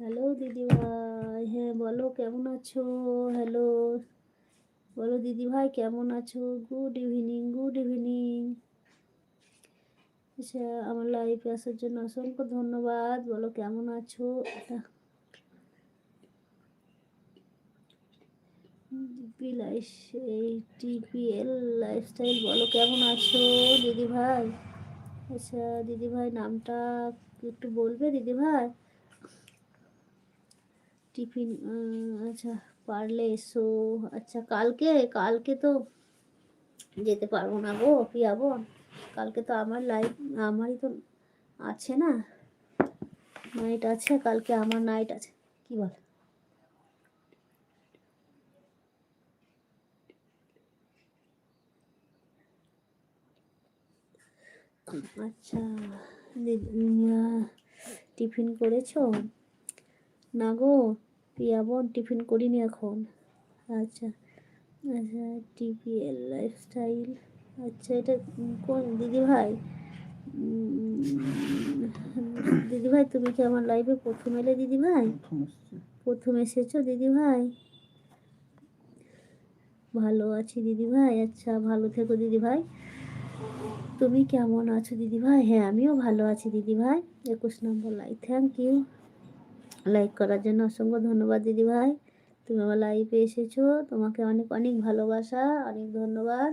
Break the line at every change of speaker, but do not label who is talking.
Hello দিদিভাই, হ্যাঁ বলো কেমন আছো? হ্যালো, বলো দিদিভাই কেমন আছো? Good evening, good evening. আচ্ছা, আমার লাইফে আসার জন্য অসংখ্য ধন্যবাদ। বলো কেমন আছো? এটা ডিপি লাইফ, এই টিপিএল লাইফস্টাইল। বলো কেমন আছো দিদিভাই? আচ্ছা দিদিভাই, নামটা একটু বলবে দিদিভাই? টিফিন, আচ্ছা পারলে এসো। আচ্ছা কালকে, কালকে তো যেতে পারবো না গো প্রিয়া বোন। কালকে তো আমার লাইফ, আমারই তো আছে না, নাইট আছে কালকে, আমার নাইট আছে। কি বল? আচ্ছা টিফিন করেছো? না গো প্রিয়া বোন, টিফিন করিনি এখন। আচ্ছা আচ্ছা, টিপিএল লাইফস্টাইল। আচ্ছা এটা কোন দিদিভাই? দিদিভাই তুমি কি আমার লাইভে প্রথম এলে দিদিভাই? প্রথম এসেছো দিদিভাই? ভালো আছি দিদিভাই। আচ্ছা ভালো থেকো দিদিভাই। তুমি কেমন আছো দিদিভাই? হ্যাঁ আমিও ভালো আছি দিদিভাই। 21 নম্বর লাইক, থ্যাংক ইউ। লাইক করার জন্য অসংখ্য ধন্যবাদ দিদিভাই। তুমি আমার লাইভে এসেছো, তোমাকে অনেক অনেক ভালোবাসা, অনেক ধন্যবাদ।